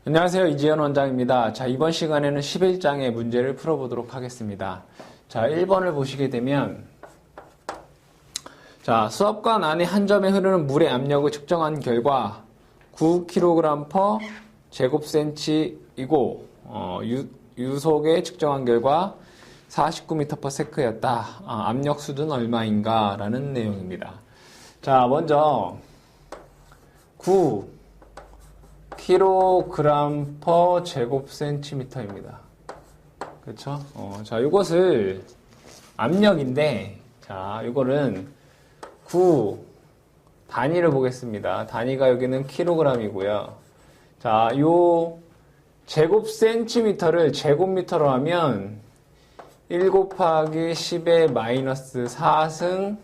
안녕하세요. 이지현 원장입니다. 자, 이번 시간에는 11장의 문제를 풀어보도록 하겠습니다. 자, 1번을 보시게 되면 자, 수압관 안에 한 점에 흐르는 물의 압력을 측정한 결과 9kg per 제곱센치이고 유속에 측정한 결과 49m per sec였다. 압력 수는 얼마인가? 라는 내용입니다. 자, 먼저 9kg per 제곱센티미터입니다. 그렇죠? 자, 이것을 압력인데, 자, 이거는 9 단위를 보겠습니다. 단위가 여기는 킬로그램이고요. 자, 요 제곱센티미터를 제곱미터로 하면 1 곱하기 10의 마이너스 4승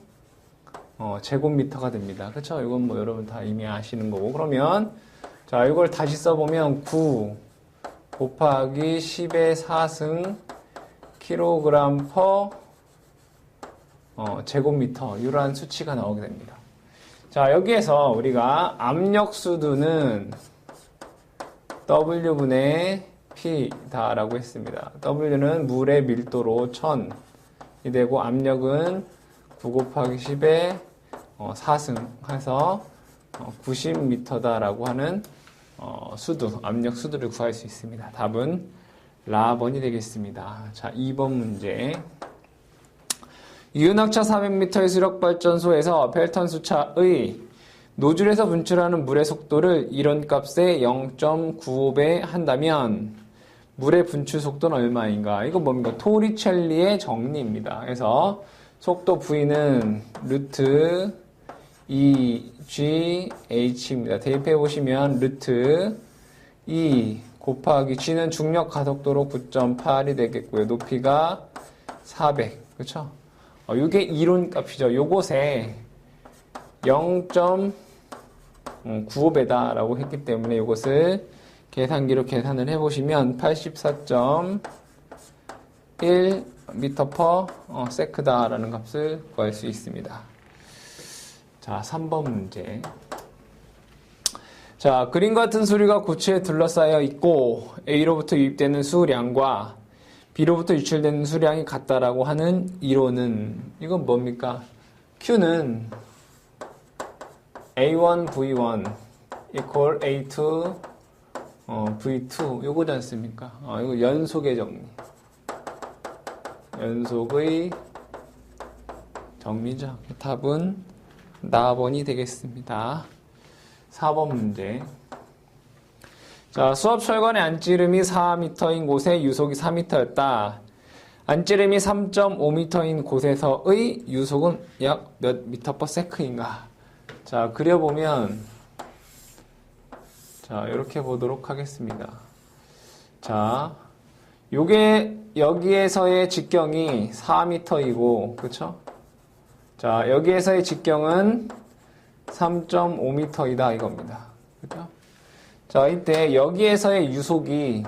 제곱미터가 됩니다. 그렇죠? 이건 뭐 여러분 다 이미 아시는 거고. 그러면 자, 이걸 다시 써보면 9 곱하기 10의 4승 킬로그램 퍼 제곱미터 이러한 수치가 나오게 됩니다. 자, 여기에서 우리가 압력 수두는 W분의 P다라고 했습니다. W는 물의 밀도로 1000이 되고 압력은 9 곱하기 10의 4승 해서 90m다라고 하는 수두, 압력 수두를 구할 수 있습니다. 답은 라번이 되겠습니다. 자, 2번 문제. 이윤학차 400m의 수력발전소에서 펠턴 수차의 노즐에서 분출하는 물의 속도를 이론값의 0.95배 한다면 물의 분출 속도는 얼마인가? 이건 뭡니까? 토리첼리의 정리입니다. 그래서 속도 V는 루트 EGH입니다. 대입해 보시면 루트 E 곱하기 G는 중력 가속도로 9.8이 되겠고요. 높이가 400. 그렇죠? 이게 이론 값이죠. 요것에 0.95배다라고 했기 때문에 이것을 계산기로 계산을 해보시면 84.1m per sec다라는 값을 구할 수 있습니다. 자, 3번 문제. 자, 그림과 같은 수리가 고체에 둘러싸여 있고 A로부터 유입되는 수량과 B로부터 유출되는 수량이 같다라고 하는 이론은 이건 뭡니까? Q는 A1 V1 equal A2 V2 요거지 않습니까? 이거 연속의 정리. 연속의 정리죠. 답은 나번이 되겠습니다. 4번 문제. 자, 수압 철관의 안찌름이 4m인 곳에 유속이 4m였다. 안찌름이 3.5m인 곳에서의 유속은 약 몇 미터 퍼 세크인가? 자, 그려보면 자, 이렇게 보도록 하겠습니다. 자, 요게 여기에서의 직경이 4m이고, 그쵸? 자, 여기에서의 직경은 3.5m이다 이겁니다. 그죠? 자, 이때 여기에서의 유속이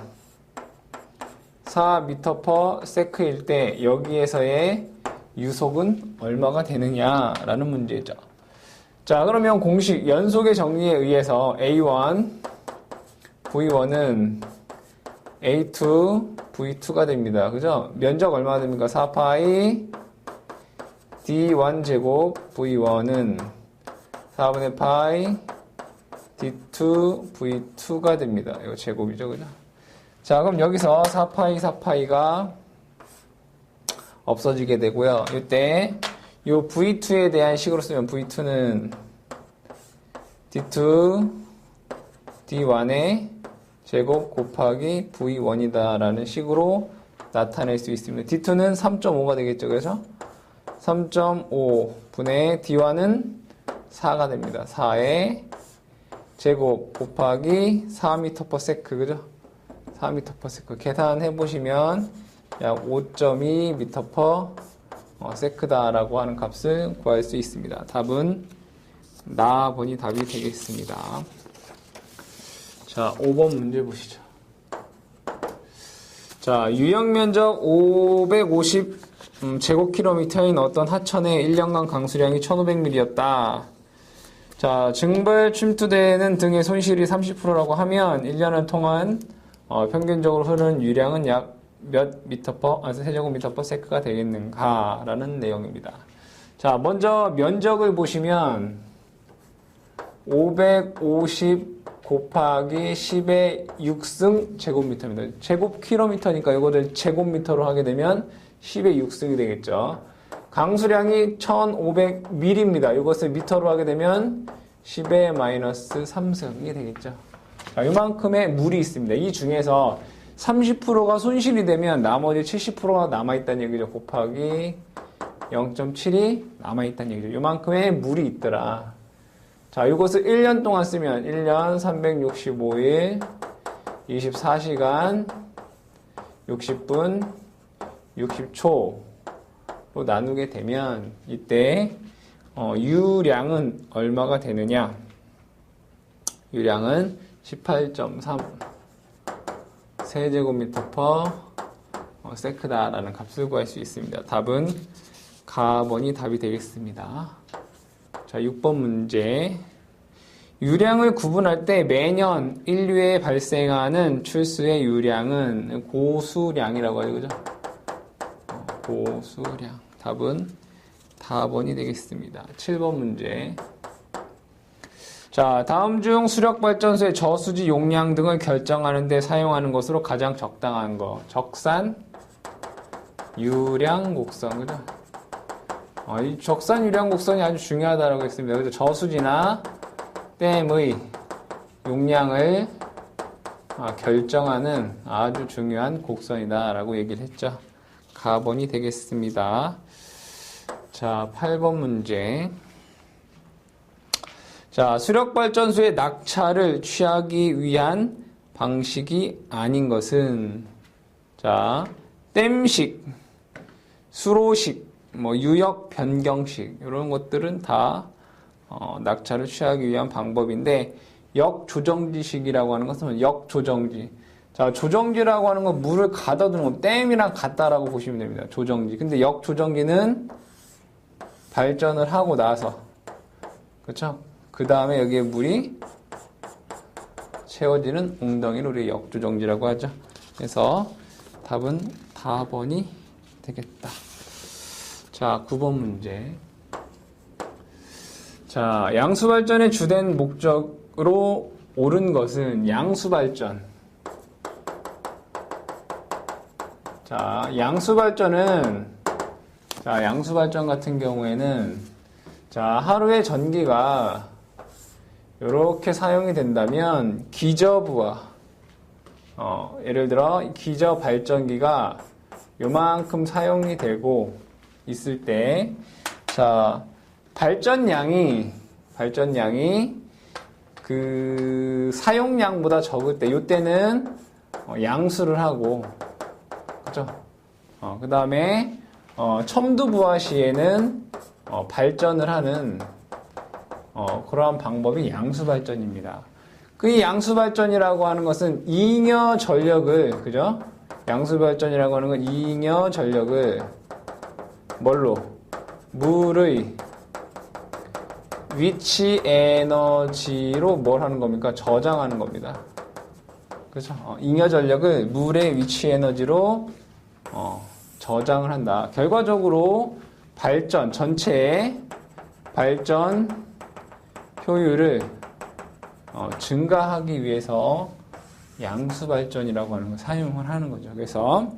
4m per sec일 때 여기에서의 유속은 얼마가 되느냐라는 문제죠. 자, 그러면 공식 연속의 정리에 의해서 A1 V1은 A2 V2가 됩니다. 그죠? 면적 얼마가 됩니까? 4파이 D1 제곱 V1은 4분의 파이 D2 V2가 됩니다. 이거 제곱이죠, 그죠? 자, 그럼 여기서 4파이 4파이가 없어지게 되고요. 이때 이 V2에 대한 식으로 쓰면 V2는 D2 D1의 제곱 곱하기 V1이다 라는 식으로 나타낼 수 있습니다. D2는 3.5가 되겠죠, 그래서 3.5분의 D1은 4가 됩니다. 4의 제곱 곱하기 4m per sec, 그죠? 4m per sec. 계산해 보시면 약 5.2m per sec다라고 하는 값을 구할 수 있습니다. 답은 나번이 답이 되겠습니다. 자, 5번 문제 보시죠. 자, 유형 면적 550 제곱킬로미터인 어떤 하천의 1년간 강수량이 1500ml였다. 자, 증발 침투되는 등의 손실이 30%라고 하면 1년을 통한 평균적으로 흐르는 유량은 약 몇 세제곱미터 퍼 세크가 되겠는가라는 내용입니다. 자, 먼저 면적을 보시면 550 곱하기 10의 6승 제곱미터입니다. 제곱킬로미터니까 이거를 제곱미터로 하게 되면 10의 6승이 되겠죠. 강수량이 1500ml입니다. 이것을 미터로 하게 되면 10의 마이너스 3승이 되겠죠. 자, 이만큼의 물이 있습니다. 이 중에서 30%가 손실이 되면 나머지 70%가 남아있다는 얘기죠. 곱하기 0.7이 남아있다는 얘기죠. 이만큼의 물이 있더라. 자, 이것을 1년 동안 쓰면 1년 365일 24시간 60분 60초로 나누게 되면 이때 유량은 얼마가 되느냐? 유량은 18.3 세제곱미터 퍼 세크다라는 값을 구할 수 있습니다. 답은 가번이 답이 되겠습니다. 자, 6번 문제. 유량을 구분할 때 매년 인류에 발생하는 출수의 유량은 고수량이라고 하죠. 그죠? 고수량. 답은 다번이 되겠습니다. 7번 문제. 자, 다음 중 수력발전소의 저수지 용량 등을 결정하는 데 사용하는 것으로 가장 적당한 거. 적산, 유량, 곡선. 그죠? 이 적산, 유량, 곡선이 아주 중요하다고 했습니다. 그죠? 저수지나 댐의 용량을 결정하는 아주 중요한 곡선이다라고 얘기를 했죠. 가번이 되겠습니다. 자, 8번 문제. 자, 수력발전소의 낙차를 취하기 위한 방식이 아닌 것은, 자, 댐식, 수로식, 유역 변경식, 이런 것들은 다, 낙차를 취하기 위한 방법인데, 역조정지식이라고 하는 것은 역조정지. 자, 조정지라고 하는 건 물을 가둬두는 거, 댐이랑 같다라고 보시면 됩니다. 조정지. 근데 역조정지는 발전을 하고 나서, 그쵸? 그 다음에 여기에 물이 채워지는 웅덩이를 우리 역조정지라고 하죠. 그래서 답은 다번이 되겠다. 자, 9번 문제. 자, 양수발전의 주된 목적으로 옳은 것은 양수발전. 자, 양수발전 같은 경우에는 자, 하루에 전기가 이렇게 사용이 된다면 기저부하 예를 들어 기저 발전기가 요만큼 사용이 되고 있을 때 자, 발전량이 그 사용량보다 적을 때 이때는 양수를 하고 그죠? 그 다음에 첨두부하 시에는 발전을 하는 그러한 방법이 양수발전입니다. 그 양수발전이라고 하는 것은 잉여 전력을, 그죠? 양수발전이라고 하는 건 잉여 전력을 뭘로? 물의 위치 에너지로 뭘 하는 겁니까? 저장하는 겁니다. 그죠? 잉여 전력을 물의 위치 에너지로 저장을 한다. 결과적으로 전체의 발전 효율을 증가하기 위해서 양수발전이라고 하는 걸 사용을 하는 거죠. 그래서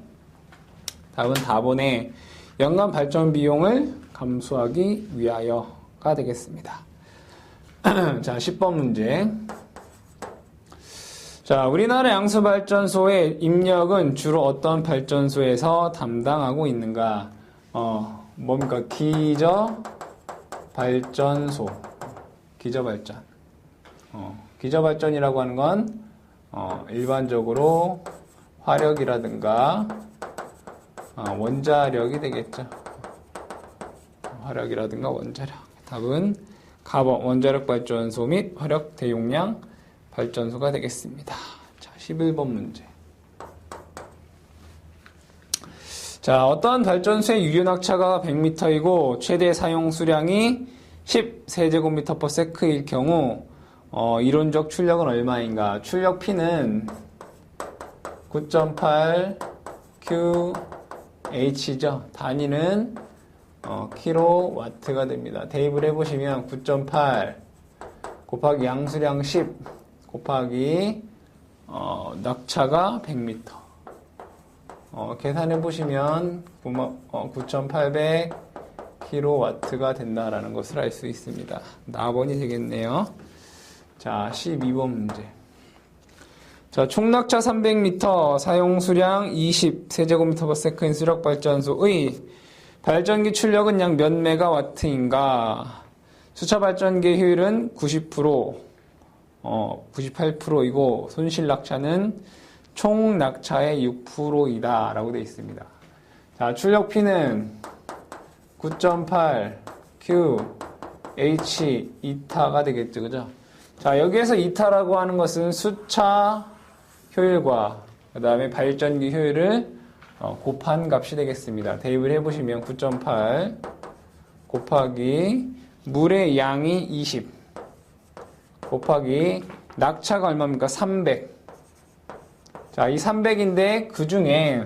답은 다번에 연간 발전 비용을 감수하기 위하여가 되겠습니다. 자, 10번 문제. 자, 우리나라 양수발전소의 입력은 주로 어떤 발전소에서 담당하고 있는가? 뭡니까? 기저발전소. 기저발전. 기저발전이라고 하는 건, 일반적으로 화력이라든가, 원자력이 되겠죠. 화력이라든가 원자력. 답은 가번 원자력 발전소 및 화력 대용량 발전소가 되겠습니다. 자, 11번 문제. 자, 어떤 발전소의 유효낙차가 100m이고 최대 사용 수량이 10세제곱미터/s일 경우 이론적 출력은 얼마인가? 출력 P는 9.8 QH죠. 단위는 킬로와트가 됩니다. 대입을 해보시면 9.8 곱하기 양수량 10 곱하기 낙차가 100m. 계산해보시면 9,800 킬로와트가 된다라는 것을 알 수 있습니다. 4번이 되겠네요. 자, 12번 문제. 자, 총낙차 300m, 사용수량 20세제곱미터/s인 수력발전소의 발전기 출력은 약 몇 메가와트인가? 수차 발전기의 효율은 90%, 98%이고 손실 낙차는 총 낙차의 6%이다 라고 되어 있습니다. 자, 출력 P는 9.8 Q H 이타가 되겠죠, 그죠? 자, 여기에서 이타라고 하는 것은 수차 효율과 그 다음에 발전기 효율을 곱한 값이 되겠습니다. 대입을 해보시면 9.8 곱하기 물의 양이 20 곱하기 낙차가 얼마입니까? 300. 자, 이 300인데 그 중에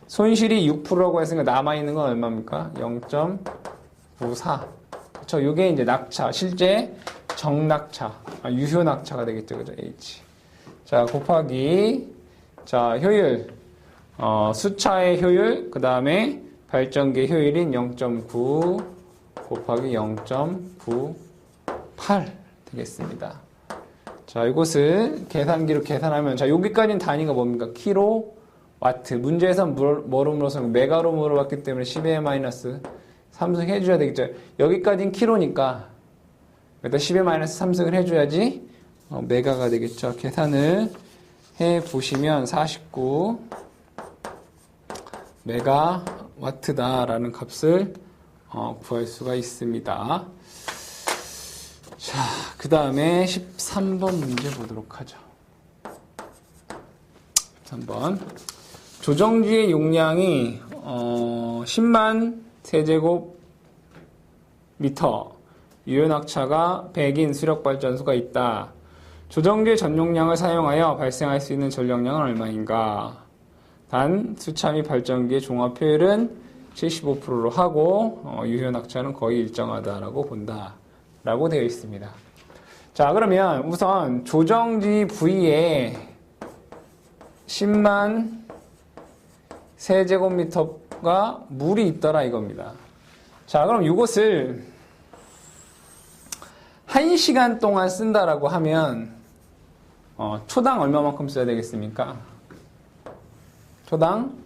손실이 6%라고 했으니까 남아있는 건 얼마입니까? 0.94. 그쵸? 요게 이제 낙차, 실제 정낙차, 유효 낙차가 되겠죠. 그죠? H. 자, 곱하기, 자, 효율. 수차의 효율, 그 다음에 발전기 효율인 0.9 곱하기 0.98 되겠습니다. 자, 이것을 계산기로 계산하면, 자, 여기까지는 단위가 뭡니까? 킬로와트. 문제에선 뭐로 물어서 메가로 물어봤기 때문에 10의 마이너스 3승 해줘야 되겠죠. 여기까지는 킬로니까, 일단 10의 마이너스 3승을 해줘야지, 메가가 되겠죠. 계산을 해보시면 49 메가와트다라는 값을 구할 수가 있습니다. 자, 그 다음에 13번 문제 보도록 하죠. 13번. 조정기의 용량이 10만 세제곱미터, 유효낙차가 100인 수력발전소가 있다. 조정기의 전용량을 사용하여 발생할 수 있는 전력량은 얼마인가? 단, 수차 및 발전기의 종합 효율은 75%로 하고 유효낙차는 거의 일정하다라고 본다 라고 되어 있습니다. 자, 그러면 우선 조정지 부위에 10만 세제곱미터가 물이 있더라 이겁니다. 자, 그럼 이것을 1시간 동안 쓴다라고 하면 초당 얼마만큼 써야 되겠습니까? 초당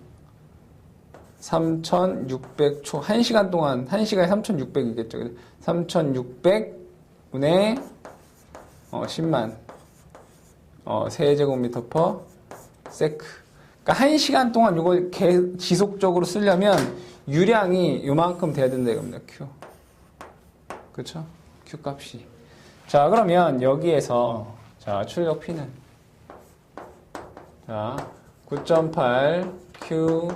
3,600초. 1시간 동안, 1시간에 3,600이겠죠. 3,600분의 10만 세제곱미터 퍼 세크. 그러니까 1시간 동안 이걸 지속적으로 쓰려면 유량이 요만큼 돼야 된다 이겁니다. Q. 그렇죠? Q 값이. 자, 그러면 여기에서 자, 출력 P는 자, 9.8 Q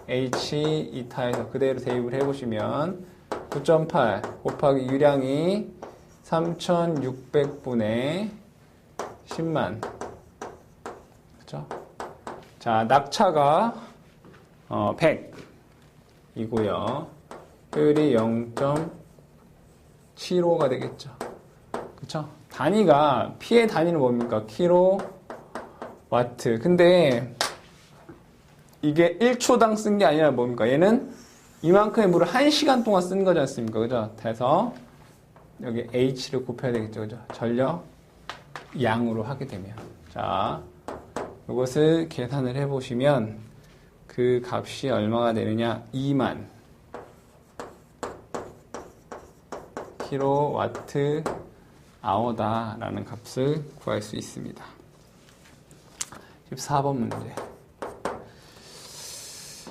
H 이타에서 그대로 대입을 해보시면 9.8 곱하기 유량이 3,600분의 10만. 그죠? 자, 낙차가 100이고요. 효율이 0.75가 되겠죠. 그쵸? 단위가, P의 단위는 뭡니까? 킬로와트. 근데 이게 1초당 쓴 게 아니라 뭡니까? 얘는 이만큼의 물을 1시간 동안 쓴 거지 않습니까? 그죠? 그래서 여기 H를 곱해야 되겠죠. 그죠? 전력 양으로 하게 되면. 자, 이것을 계산을 해보시면 그 값이 얼마가 되느냐? 2만 킬로와트 아워다라는 값을 구할 수 있습니다. 14번 문제.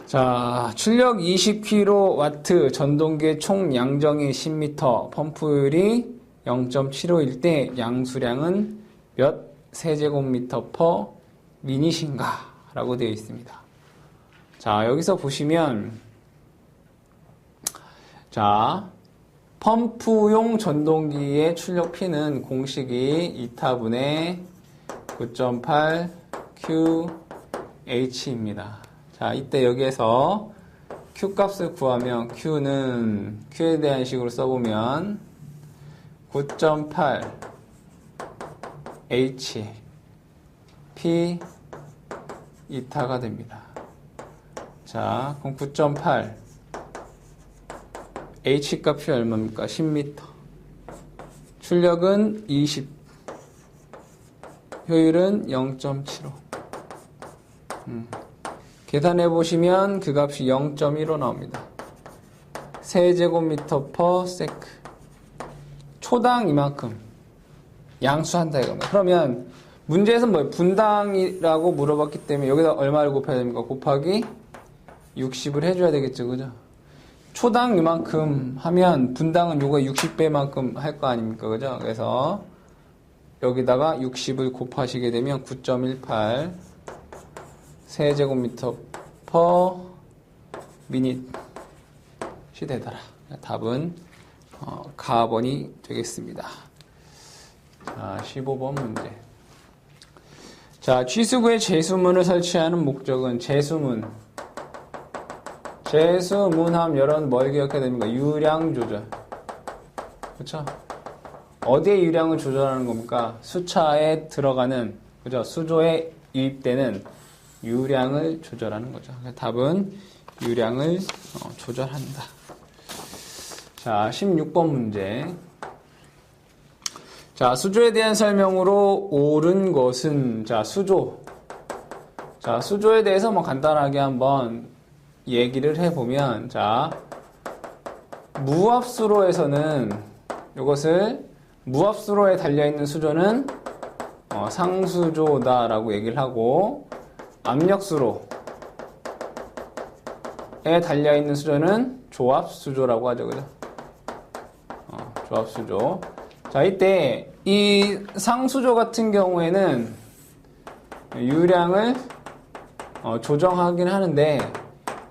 자, 출력 20kW, 전동기의 총 양정이 10m, 펌프율이 0.75일 때 양수량은 몇 세제곱미터 퍼 미닛인가? 라고 되어 있습니다. 자, 여기서 보시면, 자, 펌프용 전동기의 출력 P는 공식이 2타분의 9.8 QH입니다. 자, 이때 여기에서 Q 값을 구하면 Q에 대한 식으로 써보면 9.8 H P 2타가 됩니다. 자, 그럼 9.8 H 값이 얼마입니까? 10m. 출력은 20. 효율은 0.75. 계산해 보시면 그 값이 0.15 나옵니다. 세제곱미터 퍼 세크. 초당 이만큼 양수한다 이겁니다. 그러면 문제에서 뭐 분당이라고 물어봤기 때문에 여기다 얼마를 곱해야 됩니까? 곱하기 60을 해줘야 되겠죠, 그죠? 초당 이만큼 하면 분당은 요거 60배만큼 할 거 아닙니까, 그죠? 그래서 여기다가 60을 곱하시게 되면 9.18 세제곱미터 퍼 미닛이 되더라. 답은 가번이 되겠습니다. 자, 15번 문제. 자, 취수구에 재수문을 설치하는 목적은 재수문함 여러분 뭘 기억해야 됩니까? 유량 조절. 그렇죠? 어디에 유량을 조절하는 겁니까? 수차에 들어가는, 그죠? 수조에 유입되는 유량을 조절하는 거죠. 답은 유량을 조절한다. 자, 16번 문제. 자, 수조에 대한 설명으로 옳은 것은, 자, 수조에 대해서 뭐 간단하게 한번 얘기를 해보면, 자, 무압수로에서는 이것을 무압수로에 달려있는 수조는 상수조다라고 얘기를 하고, 압력수로에 달려있는 수조는 조압수조라고 하죠, 그죠? 조압수조. 자, 이때 이 상수조 같은 경우에는 유량을 조정하긴 하는데,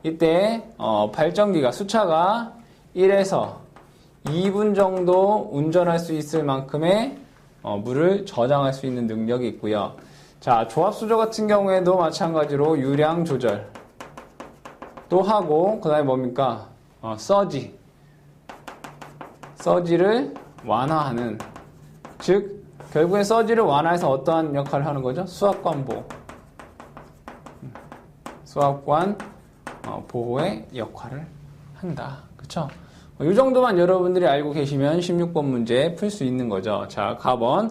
이때 발전기가 수차가 1에서 2분 정도 운전할 수 있을 만큼의 물을 저장할 수 있는 능력이 있고요. 자, 조압수조 같은 경우에도 마찬가지로 유량 조절 또 하고, 그 다음에 뭡니까? 서지를 완화하는, 즉 결국엔 서지를 완화해서 어떠한 역할을 하는 거죠? 수압관 보호의 역할을 한다. 그쵸? 이 정도만 여러분들이 알고 계시면 16번 문제 풀 수 있는 거죠. 자, 가번.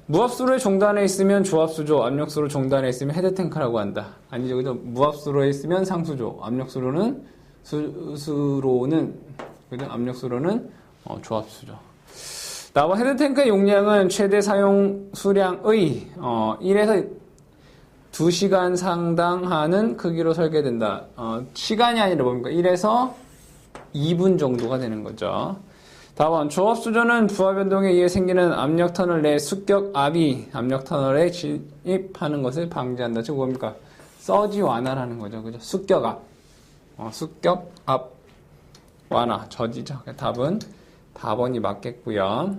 무압수로에 종단에 있으면 조압수조, 압력수로 종단에 있으면 헤드탱크라고 한다. 아니죠, 그죠? 무압수로에 있으면 상수조, 압력수로는 그죠? 압력수로는 조압수조. 다음 헤드탱크의 용량은 최대 사용 수량의 1에서 2시간 상당하는 크기로 설계된다. 시간이 아니라 뭡니까? 1에서 2분 정도가 되는 거죠. 다음, 조압수조는 부하 변동에 의해 생기는 압력 터널 내 습격압이 압력 터널에 진입하는 것을 방지한다. 즉 뭡니까? 서지 완화라는 거죠. 그죠? 습격압. 습격압 완화, 저지죠. 답은 4번이 맞겠고요.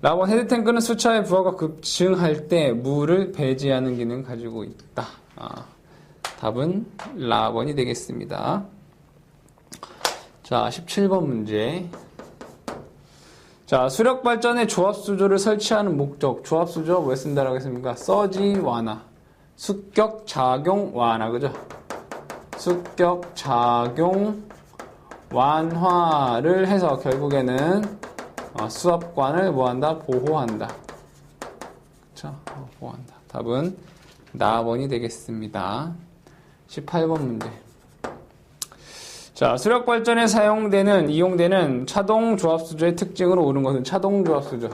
라번, 헤드탱크는 수차의 부하가 급증할 때 물을 배제하는 기능을 가지고 있다. 답은 라번이 되겠습니다. 자, 17번 문제. 자, 수력 발전에 조압수조를 설치하는 목적. 조압수조 왜 쓴다라고 했습니까? 서지 완화. 습격 작용 완화. 그죠? 습격 작용 완화를 해서 결국에는 수압관을 뭐한다? 보호한다. 그쵸? 보호한다. 답은 나번이 되겠습니다. 18번 문제. 자, 수력 발전에 이용되는 차동 조압수조의 특징으로 옳은 것은 차동 조압수조.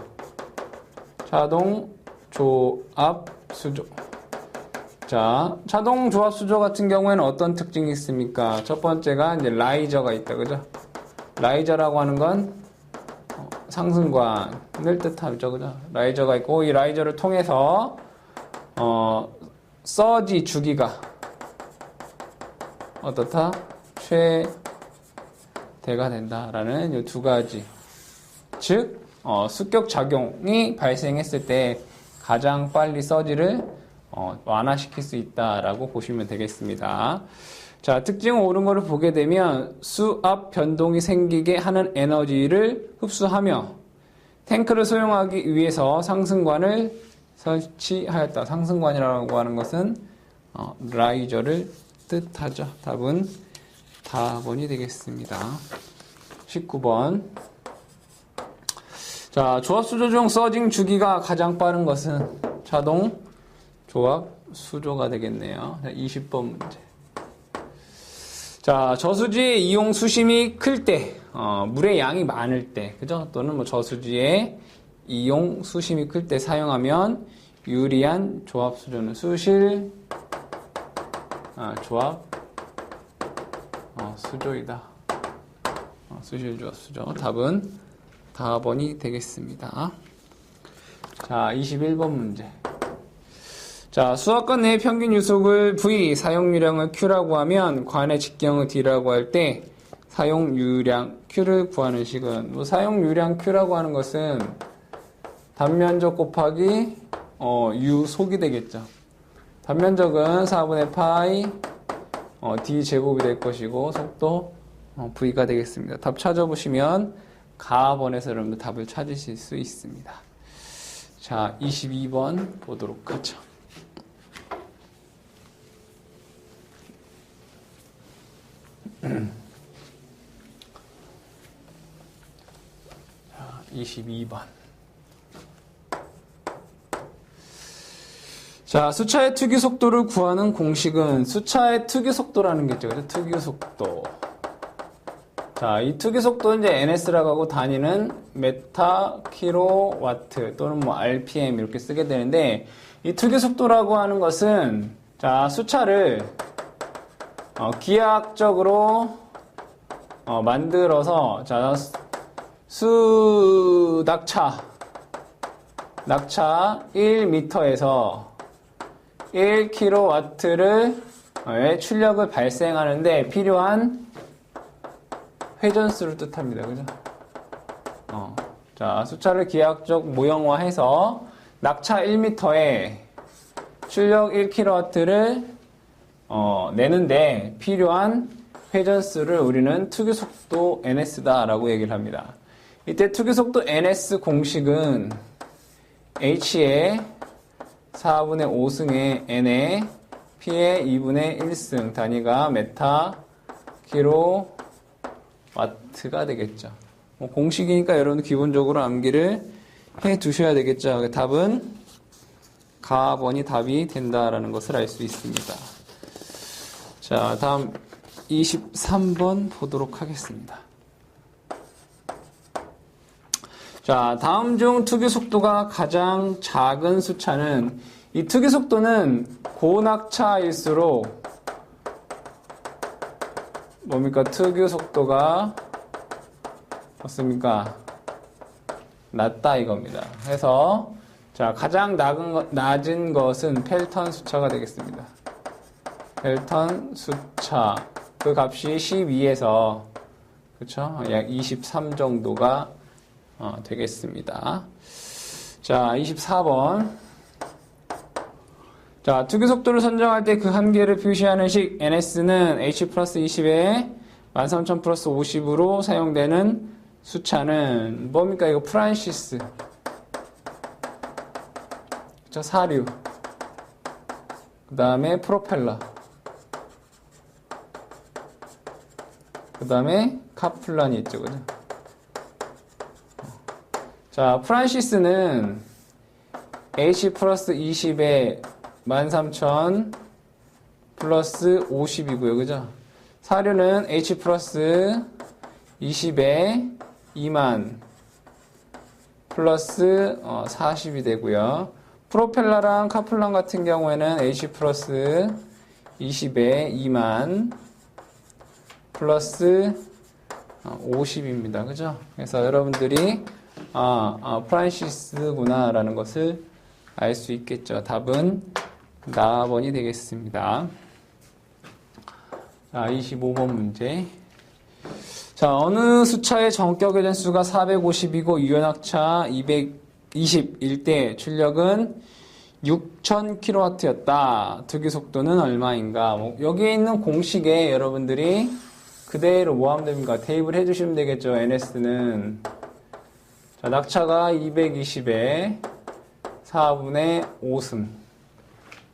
자, 차동 조압수조 같은 경우에는 어떤 특징이 있습니까? 첫 번째가 이제 라이저가 있다. 그죠? 라이저라고 하는 건 상승관을 뜻하죠. 그죠? 라이저가 있고, 이 라이저를 통해서 서지 주기가 어떻다? 최대가 된다라는 이 두 가지 즉 습격 작용이 발생했을 때 가장 빨리 서지를 완화시킬 수 있다라고 보시면 되겠습니다. 자, 특징 옳은 거를 보게 되면 수압 변동이 생기게 하는 에너지를 흡수하며 탱크를 소용하기 위해서 상승관을 설치하였다. 상승관이라고 하는 것은 라이저를 뜻하죠. 답은 다번이 되겠습니다. 19번. 자, 조합 수조 중 서징 주기가 가장 빠른 것은 자동 조합 수조가 되겠네요. 20번 문제. 자, 저수지의 이용 수심이 클 때, 물의 양이 많을 때, 그죠? 또는 뭐 저수지의 이용 수심이 클 때 사용하면 유리한 조합 수조는 수실, 조합, 수조이다. 수실 조합 수조. 답은 다번이 되겠습니다. 자, 21번 문제. 자, 수압관 내의 평균 유속을 V, 사용유량을 Q라고 하면 관의 직경을 D라고 할 때 사용유량 Q를 구하는 식은 사용유량 Q라고 하는 것은 단면적 곱하기 유속이 되겠죠. 단면적은 4분의 파이 D 제곱이 될 것이고 속도 V가 되겠습니다. 답 찾아보시면 가번에서 여러분들 답을 찾으실 수 있습니다. 자, 22번 보도록 하죠. 22번. 자, 수차의 특유 속도를 구하는 공식은 수차의 특유 속도라는 게 있죠. 그죠? 특유 속도. 자, 이 특유 속도는 이제 NS라고 하고 단위는 메타 킬로와트 또는 뭐 RPM 이렇게 쓰게 되는데 이 특유 속도라고 하는 것은 자, 수차를 기하학적으로 만들어서 자, 낙차 1m에서 1kW를 출력을 발생하는데 필요한 회전수를 뜻합니다. 그죠? 자, 수차를 기하학적 모형화해서 낙차 1m에 출력 1kW를 내는데 필요한 회전수를 우리는 특유속도 NS다라고 얘기를 합니다. 이때 특유속도 NS 공식은 H의 4분의 5승의 N의 P의 2분의 1승 단위가 메타 킬로와트가 되겠죠. 공식이니까 여러분 기본적으로 암기를 해 두셔야 되겠죠. 답은 가번이 답이 된다라는 것을 알 수 있습니다. 자, 다음 23번 보도록 하겠습니다. 자, 다음 중 특유 속도가 가장 작은 수차는 이 특유 속도는 고낙차일수록 뭡니까? 특유 속도가 어떻습니까? 낮다 이겁니다. 그래서 자, 가장 낮은 것은 펠턴 수차가 되겠습니다. 펠턴 수차 그 값이 12에서 그쵸? 약 23 정도가 되겠습니다. 자, 24번. 자, 특유 속도를 선정할 때 그 한계를 표시하는 식 NS는 H 플러스 20에 13000 플러스 50으로 사용되는 수차는 뭡니까? 이거 프란시스. 그쵸? 사류. 그 다음에 프로펠러. 그 다음에 카플란이 있죠. 그죠? 자, 프란시스는 H 플러스 20에 13000 플러스 50이고요. 그죠? 사료는 H 플러스 20에 2만 플러스 40이 되고요. 프로펠러랑 카플란 같은 경우에는 H 플러스 20에 2만 플러스 50입니다. 그죠? 그래서 여러분들이 프란시스구나 라는 것을 알 수 있겠죠. 답은 나번이 되겠습니다. 자, 25번 문제. 자, 어느 수차의 전격 회전수가 450이고 유연학차 221대 출력은 6000kW였다. 투기 속도는 얼마인가? 여기에 있는 공식에 여러분들이 그대로 뭐 하면 됩니까? 테이블 해주시면 되겠죠. NS는. 자, 낙차가 220에 4분의 5승.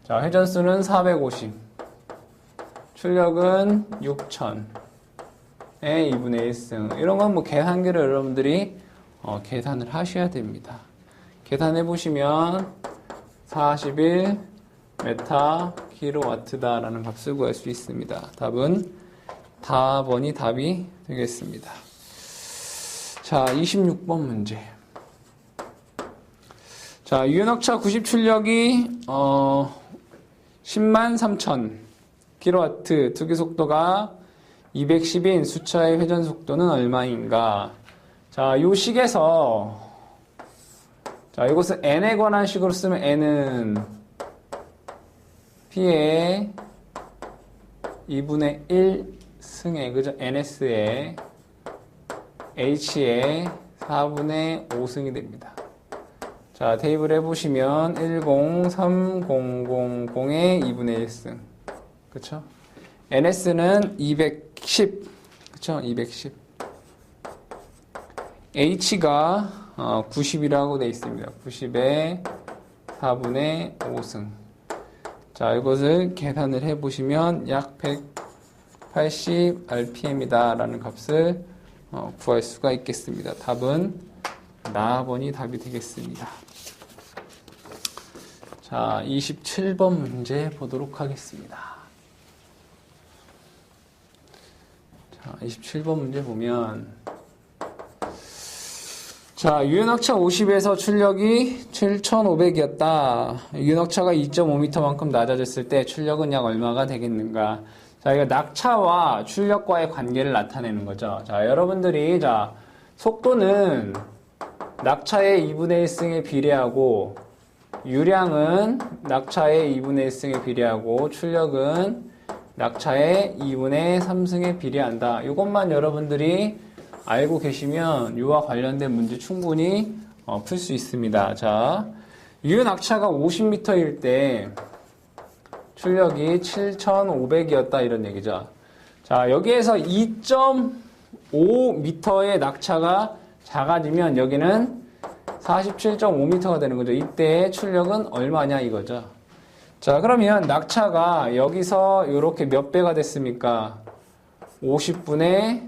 자, 회전수는 450. 출력은 6000에 2분의 1승. 이런 건 뭐 계산기를 여러분들이 계산을 하셔야 됩니다. 계산해 보시면 41 메타 킬로와트다라는 값을 구할 수 있습니다. 답은 4번이 답이 되겠습니다. 자, 26번 문제. 자, 유연학차 90 출력이 103,000 킬로와트, 투기 속도가 210인 수차의 회전 속도는 얼마인가? 자, 요 식에서 자, 이것을 n에 관한 식으로 쓰면 n은 p의 2분의 1승에, 그죠? ns에 h의 4분의 5승이 됩니다. 자, 테이블 해보시면 103,000의 2분의 1승. 그쵸? ns는 210. 그쵸? 210. h가 90이라고 되어 있습니다. 90에 4분의 5승. 자, 이것을 계산을 해보시면 약 180 rpm이다 라는 값을 구할 수가 있겠습니다. 답은 나번이 답이 되겠습니다. 자, 27번 문제 보도록 하겠습니다. 자, 27번 문제 보면 자, 유연학차 50에서 출력이 7,500이었다. 유연학차가 2.5m만큼 낮아졌을 때 출력은 약 얼마가 되겠는가? 자, 이거 낙차와 출력과의 관계를 나타내는 거죠. 자, 여러분들이, 자, 속도는 낙차의 2분의 1승에 비례하고, 유량은 낙차의 2분의 1승에 비례하고, 출력은 낙차의 2분의 3승에 비례한다. 이것만 여러분들이 알고 계시면 이와 관련된 문제 충분히 풀 수 있습니다. 자, 유연낙차가 50m일 때 출력이 7,500이었다 이런 얘기죠. 자, 여기에서 2.5m의 낙차가 작아지면 여기는 47.5m가 되는 거죠. 이때 출력은 얼마냐 이거죠. 자, 그러면 낙차가 여기서 이렇게 몇 배가 됐습니까? 50분의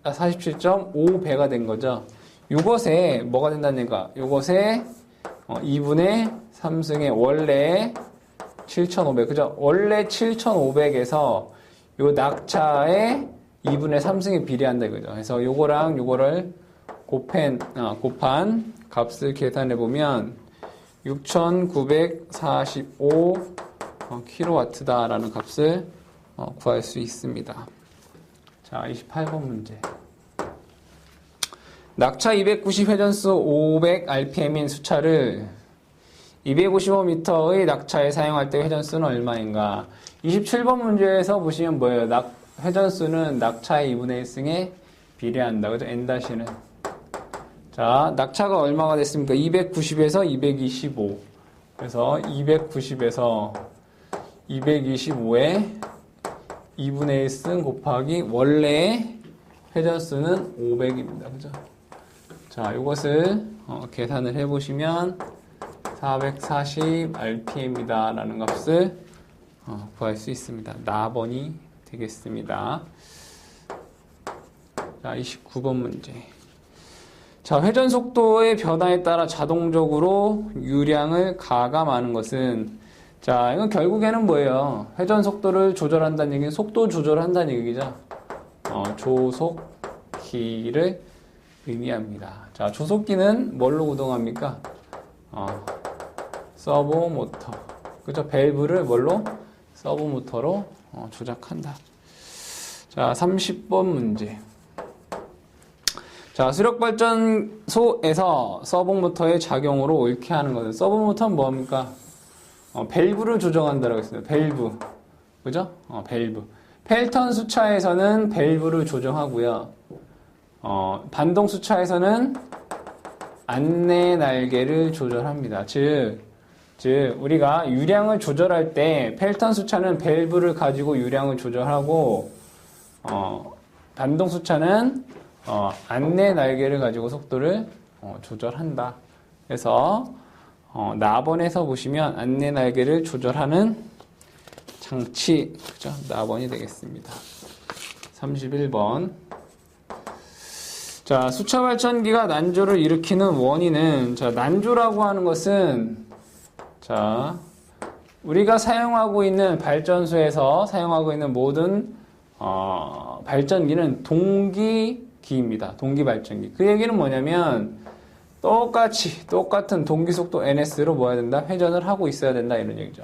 47.5배가 된 거죠. 이것에 뭐가 된다는 얘기가? 이것에 2분의 3승의 원래 7,500, 그죠? 원래 7,500에서 요 낙차의 2분의 3승에 비례한다 이거죠. 그래서 요거랑 요거를 곱한 값을 계산해 보면 6,945 킬로와트다라는 값을 구할 수 있습니다. 자, 28번 문제. 낙차 290 회전수 500 rpm인 수차를 255m의 낙차에 사용할 때 회전수는 얼마인가? 27번 문제에서 보시면 뭐예요? 회전수는 낙차의 2분의 1승에 비례한다. 그죠? n-는. 자, 낙차가 얼마가 됐습니까? 290에서 225. 그래서 290에서 225에 2분의 1승 곱하기 원래 회전수는 500입니다. 그죠? 자, 이것을 계산을 해보시면 440 rpm이다 라는 값을 구할 수 있습니다. 나번이 되겠습니다. 자, 29번 문제. 자, 회전 속도의 변화에 따라 자동적으로 유량을 가감하는 것은 자, 이건 결국에는 뭐예요? 회전 속도를 조절한다는 얘기는 속도 조절을 한다는 얘기죠. 조속기를 의미합니다. 자, 조속기는 뭘로 구동합니까? 서보 모터. 그죠? 밸브를 뭘로? 서보 모터로 조작한다. 자, 30번 문제. 자, 수력발전소에서 서보 모터의 작용으로 옳게 하는 것은 서보 모터는 뭐합니까? 밸브를 조정한다라고 했습니다. 밸브. 그죠? 밸브. 펠턴 수차에서는 밸브를 조정하고요. 반동 수차에서는 안내 날개를 조절합니다. 즉 우리가 유량을 조절할 때 펠턴 수차는 밸브를 가지고 유량을 조절하고 반동 수차는 안내 날개를 가지고 속도를 조절한다. 그래서 나번에서 보시면 안내 날개를 조절하는 장치, 그죠? 나번이 되겠습니다. 31번. 자, 수차 발전기가 난조를 일으키는 원인은, 자, 난조라고 하는 것은, 자, 우리가 사용하고 있는 발전소에서 사용하고 있는 모든, 발전기는 동기기입니다. 동기 발전기. 그 얘기는 뭐냐면, 똑같은 동기 속도 ns로 뭐 해야 된다? 회전을 하고 있어야 된다. 이런 얘기죠.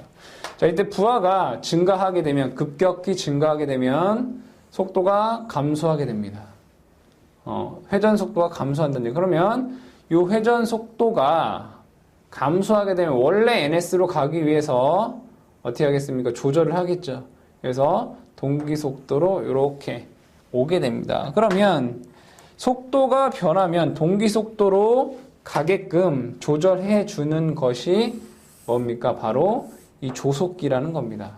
자, 이때 부하가 증가하게 되면, 급격히 증가하게 되면, 속도가 감소하게 됩니다. 회전 속도가 감소한다는 얘기. 그러면 이 회전 속도가 감소하게 되면 원래 ns로 가기 위해서 어떻게 하겠습니까? 조절을 하겠죠. 그래서 동기 속도로 이렇게 오게 됩니다. 그러면 속도가 변하면 동기 속도로 가게끔 조절해 주는 것이 뭡니까? 바로 이 조속기라는 겁니다.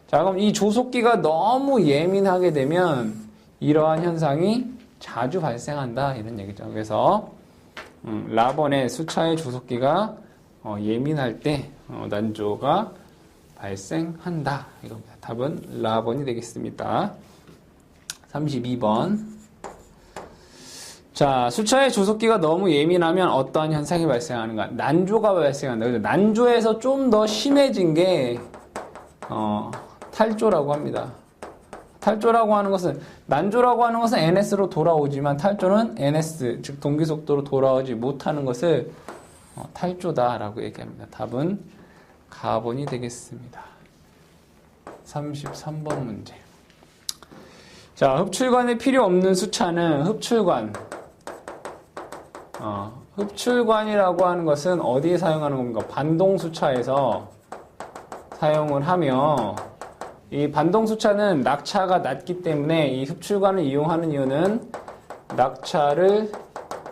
자, 그럼 이 조속기가 너무 예민하게 되면 이러한 현상이 자주 발생한다 이런 얘기죠. 그래서 라번의 수차의 조속기가 예민할 때 난조가 발생한다 이겁니다. 답은 라번이 되겠습니다. 32번. 자, 수차의 조속기가 너무 예민하면 어떠한 현상이 발생하는가? 난조가 발생한다. 그래서 난조에서 좀 더 심해진 게 탈조라고 합니다. 탈조라고 하는 것은, 난조라고 하는 것은 ns로 돌아오지만 탈조는 ns, 즉 동기속도로 돌아오지 못하는 것을 탈조다라고 얘기합니다. 답은 가번이 되겠습니다. 33번 문제. 자, 흡출관에 필요 없는 수차는 흡출관이라고 하는 것은 어디에 사용하는 겁니까? 반동수차에서 사용을 하며, 이 반동수차는 낙차가 낮기 때문에 이 흡출관을 이용하는 이유는 낙차를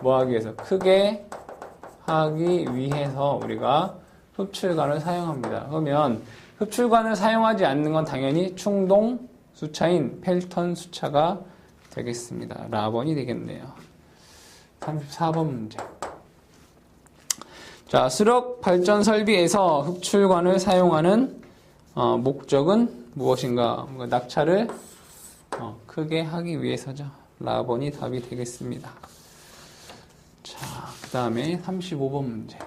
뭐 하기 위해서? 크게 하기 위해서 우리가 흡출관을 사용합니다. 그러면 흡출관을 사용하지 않는 건 당연히 충동 수차인 펠턴 수차가 되겠습니다. 라번이 되겠네요. 34번 문제. 자, 수력 발전 설비에서 흡출관을 사용하는 목적은 무엇인가? 낙차를 크게 하기 위해서죠. 라번이 답이 되겠습니다. 자, 그 다음에 35번 문제.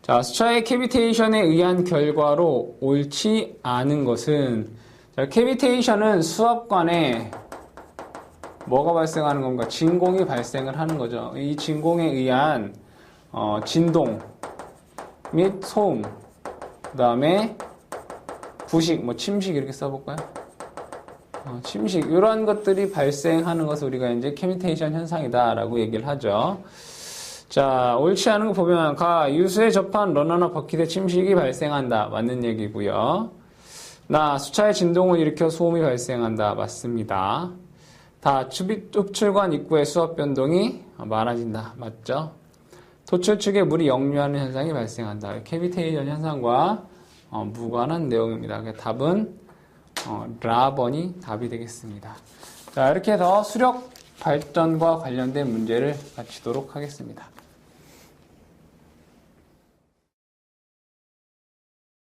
자, 수차의 캐비테이션에 의한 결과로 옳지 않은 것은, 자, 캐비테이션은 수압관에 뭐가 발생하는 건가? 진공이 발생을 하는 거죠. 이 진공에 의한 진동 및 소음, 그 다음에 부식, 침식 이렇게 써볼까요? 침식, 이러한 것들이 발생하는 것을 우리가 이제 캐비테이션 현상이다라고 얘기를 하죠. 자, 옳지 않은 거 보면, 유수에 접한 러너나 버킷에 침식이 발생한다. 맞는 얘기고요. 수차의 진동을 일으켜 소음이 발생한다. 맞습니다. 흡출관 입구의 수압 변동이 많아진다. 맞죠? 도출 측에 물이 역류하는 현상이 발생한다. 캐비테이션 현상과 무관한 내용입니다. 답은 라번이 답이 되겠습니다. 자, 이렇게 해서 수력 발전과 관련된 문제를 마치도록 하겠습니다.